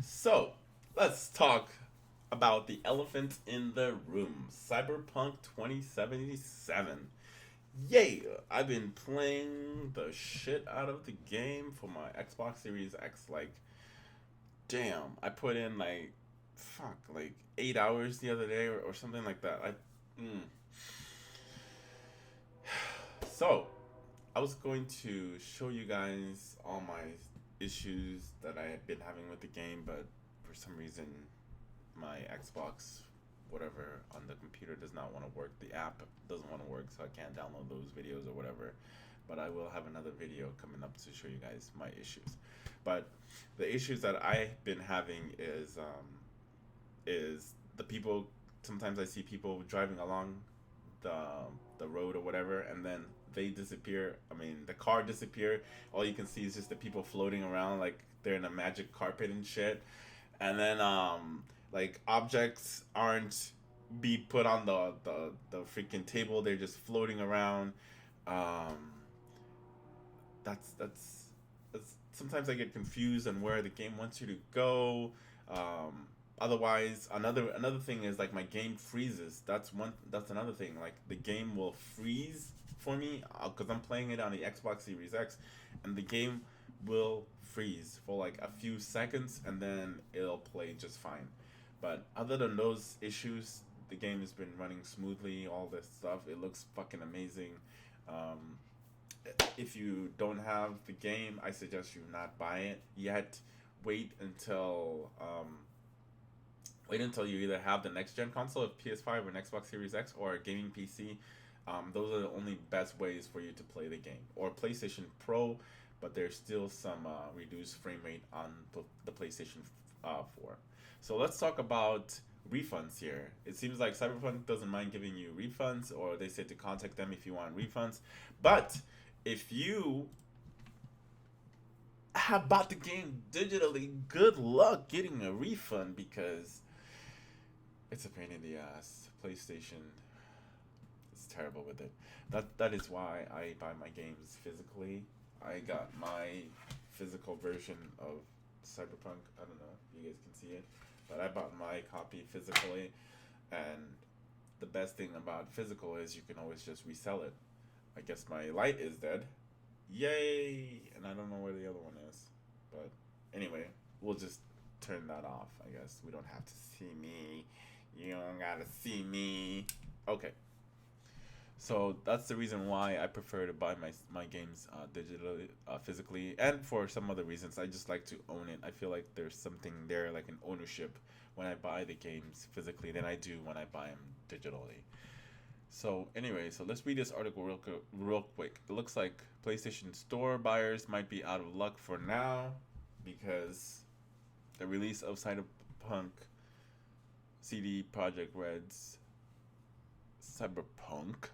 So, let's talk about the elephant in the room, Cyberpunk 2077. Yay! I've been playing the shit out of the game for my Xbox Series X. Like, damn, I put in like 8 hours the other day or something like that. So, I was going to show you guys all my issues that I had been having with the game, but for some reason my Xbox, whatever, on the computer does not want to work. The app doesn't want to work, so I can't download those videos or whatever. But I will have another video coming up to show you guys my issues. But the issues that I've been having is the people. Sometimes I see people driving along the the road or whatever, and then they disappear. I mean, the car disappear. All you can see is just the people floating around like they're in a magic carpet and shit. And then like objects aren't be put on the freaking table. They're just floating around. Um, that's sometimes I get confused on where the game wants you to go. Um, Otherwise, another thing is like my game freezes. That's another thing. Like the game will freeze for me because I'm playing it on the Xbox Series X, and the game will freeze for like a few seconds, and then it'll play just fine. But other than those issues, the game has been running smoothly. All this stuff, it looks fucking amazing. Um, if you don't have the game, I suggest you not buy it yet. Wait until you either have the next gen console of PS5 or an Xbox Series X or a gaming PC. Those are the only best ways for you to play the game. Or PlayStation Pro, but there's still some reduced frame rate on the PlayStation 4. So let's talk about refunds here. It seems like Cyberpunk doesn't mind giving you refunds, or they say to contact them if you want refunds. But if you have bought the game digitally, good luck getting a refund because it's a pain in the ass. PlayStation is terrible with it. That is why I buy my games physically. I got my physical version of Cyberpunk. I don't know if you guys can see it, but I bought my copy physically, and the best thing about physical is you can always just resell it. I guess my light is dead. Yay! And I don't know where the other one is. But anyway, we'll just turn that off, I guess. We don't have to see me. You don't gotta see me. Okay. So that's the reason why I prefer to buy my games digitally, physically, and for some other reasons. I just like to own it. I feel like there's something there, like an ownership, when I buy the games physically than I do when I buy them digitally. So anyway, so let's read this article real quick. It looks like PlayStation Store buyers might be out of luck for now because the release of Cyberpunk CD Projekt Red's Cyberpunk,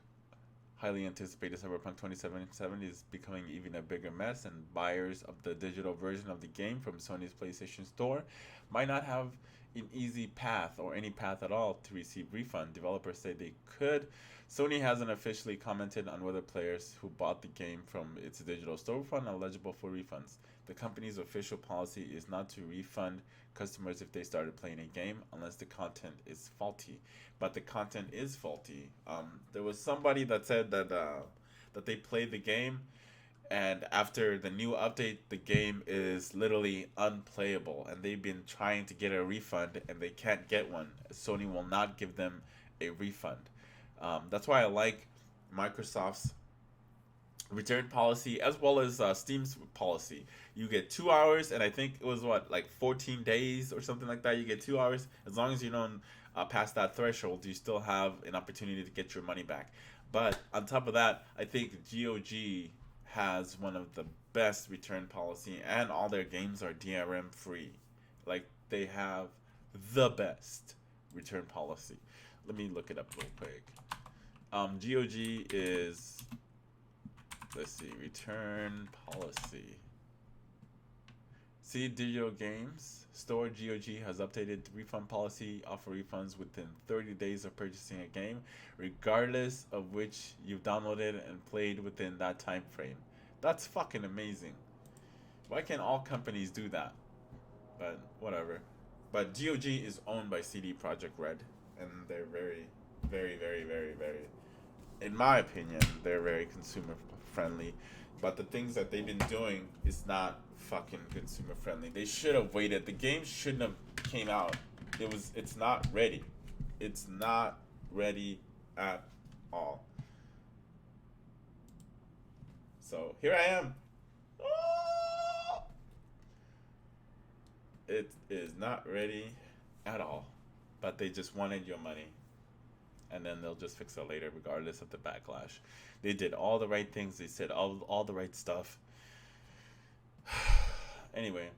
highly anticipated Cyberpunk 2077, is becoming even a bigger mess, and buyers of the digital version of the game from Sony's PlayStation Store might not have an easy path or any path at all to receive refund. Developers say they could. Sony hasn't officially commented on whether players who bought the game from its digital storefront are eligible for refunds. The company's official policy is not to refund customers if they started playing a game unless the content is faulty. But the content is faulty. There was somebody that said that they played the game, and after the new update, the game is literally unplayable, and they've been trying to get a refund, and they can't get one. Sony will not give them a refund. That's why I like Microsoft's return policy as well as Steam's policy. You get 2 hours, and I think it was what, like 14 days or something like that. You get 2 hours. As long as you don't pass that threshold, you still have an opportunity to get your money back. But on top of that, I think GOG has one of the best return policy, and all their games are DRM free. Like they have the best return policy. Let me look it up real quick. GOG is, let's see, return policy. See, Digital Games Store GOG has updated the refund policy, offer refunds within 30 days of purchasing a game, regardless of which you've downloaded and played within that time frame. That's fucking amazing. Why can't all companies do that? but whatever. But GOG is owned by CD Projekt Red, and they're very, very, very, very, very, in my opinion, they're very consumer friendly. But the things that they've been doing is not fucking consumer friendly. They should have waited. The game shouldn't have came out. It's not ready. It's not ready at all. So here I am. Oh! It is not ready at all. But they just wanted your money. And then they'll just fix it later, regardless of the backlash. They did all the right things. They said all the right stuff. Anyway,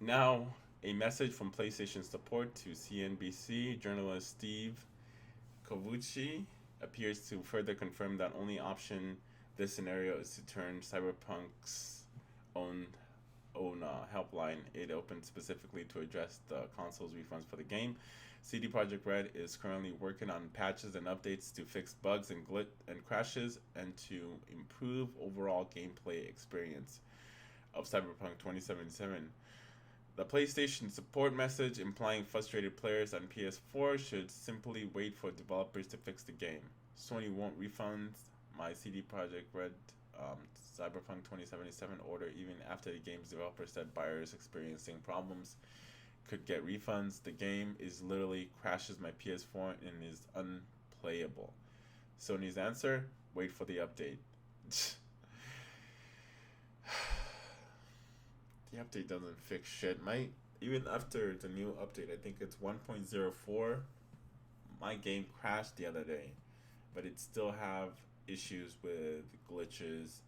now a message from PlayStation support to CNBC journalist Steve Kovuchi appears to further confirm that only option this scenario is to turn Cyberpunk's own helpline. It opened specifically to address the console's refunds for the game. CD Projekt Red is currently working on patches and updates to fix bugs and crashes and to improve overall gameplay experience of Cyberpunk 2077. The PlayStation support message implying frustrated players on PS4 should simply wait for developers to fix the game. Sony won't refund my CD Projekt Red Cyberpunk 2077 order even after the game's developer said buyers experiencing problems could get refunds. The game is literally crashes my PS4 and is unplayable. Sony's answer: wait for the update. The update doesn't fix shit. Even after the new update, I think it's 1.04. My game crashed the other day, but it still have issues with glitches.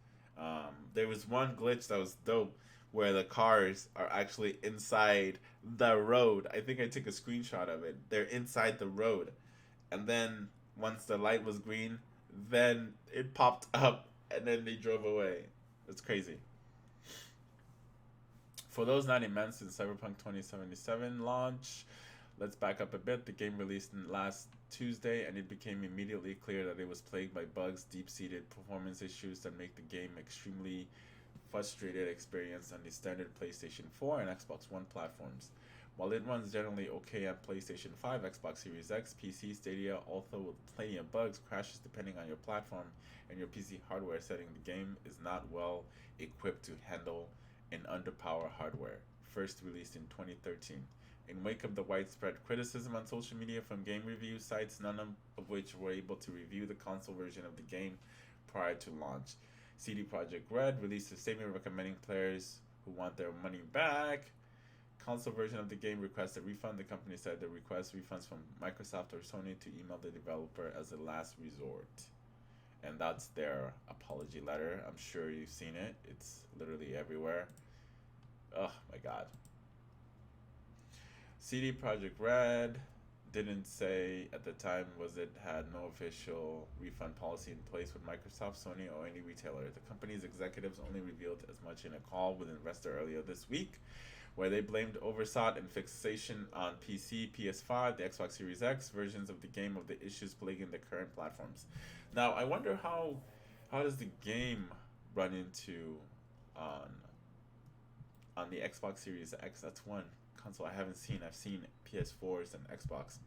There was one glitch that was dope where the cars are actually inside the road. I think I took a screenshot of it. They're inside the road. And then once the light was green, then it popped up and then they drove away. It's crazy. For those not immense in Cyberpunk 2077 launch, let's back up a bit. The game released last Tuesday, and it became immediately clear that it was plagued by bugs, deep-seated performance issues that make the game extremely frustrated experience on the standard PlayStation 4 and Xbox One platforms. While it runs generally okay on PlayStation 5, Xbox Series X, PC, Stadia, although with plenty of bugs, crashes depending on your platform and your PC hardware setting, the game is not well equipped to handle an underpowered hardware. First released in 2013. In wake of the widespread criticism on social media from game review sites, none of which were able to review the console version of the game prior to launch, CD Projekt Red released a statement recommending players who want their money back. Console version of the game requests a refund. The company said they request refunds from Microsoft or Sony to email the developer as a last resort. And that's their apology letter. I'm sure you've seen it. It's literally everywhere. Oh my god. CD Projekt Red didn't say at the time was it had no official refund policy in place with Microsoft, Sony, or any retailer. The company's executives only revealed as much in a call with investors earlier this week, where they blamed oversight and fixation on PC, PS5, the Xbox Series X versions of the game of the issues plaguing the current platforms. Now, I wonder how does the game run into on the Xbox Series X? That's one console I haven't seen. I've seen PS4s and Xbox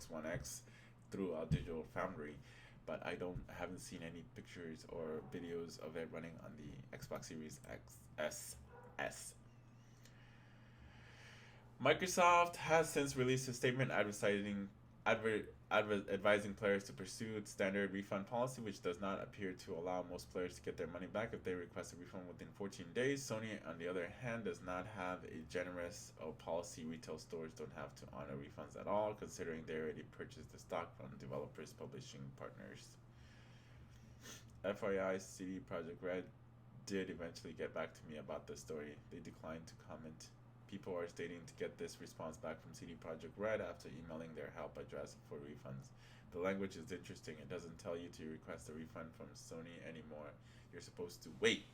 One X through Digital Foundry, but I haven't seen any pictures or videos of it running on the Xbox Series S. Microsoft has since released a statement advising players to pursue its standard refund policy, which does not appear to allow most players to get their money back if they request a refund within 14 days. Sony, on the other hand, does not have a generous policy. Retail stores don't have to honor refunds at all, considering they already purchased the stock from developers' publishing partners. FYI, CD Projekt Red did eventually get back to me about this story. They declined to comment. People are stating to get this response back from CD Projekt Red after emailing their help address for refunds. The language is interesting. It doesn't tell you to request a refund from Sony anymore. You're supposed to wait.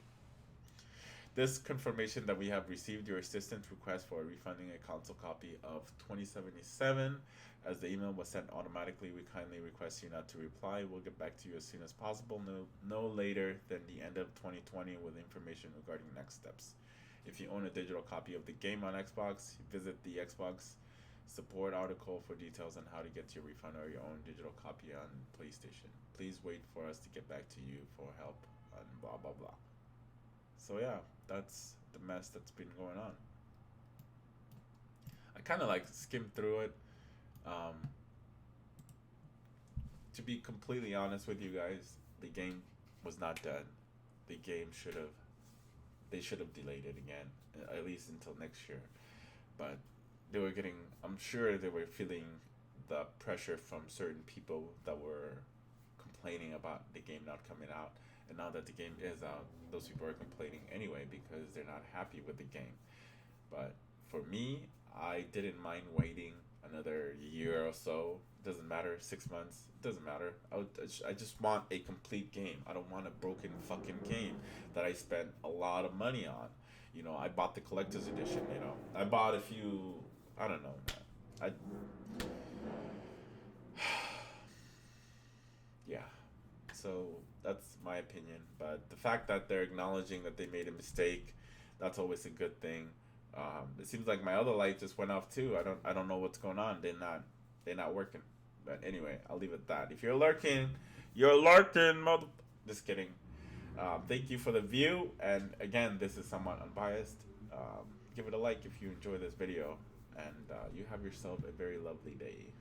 This confirmation that we have received your assistant request for refunding a console copy of 2077. As the email was sent automatically, we kindly request you not to reply. We'll get back to you as soon as possible, no later than the end of 2020 with information regarding next steps. If you own a digital copy of the game on Xbox, visit the Xbox support article for details on how to get your refund or your own digital copy on PlayStation. Please wait for us to get back to you for help and blah blah blah. So yeah, that's the mess that's been going on. I kind of like skimmed through it. Um, to be completely honest with you guys, the game was not done. The game should have they should have delayed it again, at least until next year. But they were getting, I'm sure they were feeling the pressure from certain people that were complaining about the game not coming out. And now that the game is out, those people are complaining anyway because they're not happy with the game. But for me, I didn't mind waiting another year or so. Doesn't matter, 6 months. Doesn't matter. I just want a complete game. I don't want a broken fucking game that I spent a lot of money on. I bought the collector's edition. I bought a few. I don't know. I yeah. So that's my opinion. But the fact that they're acknowledging that they made a mistake, that's always a good thing. It seems like my other light just went off too. I don't know what's going on. They're not working. But anyway, I'll leave it at that. If you're lurking, mother. Just kidding. Thank you for the view, and again, this is somewhat unbiased. Give it a like if you enjoy this video, and you have yourself a very lovely day.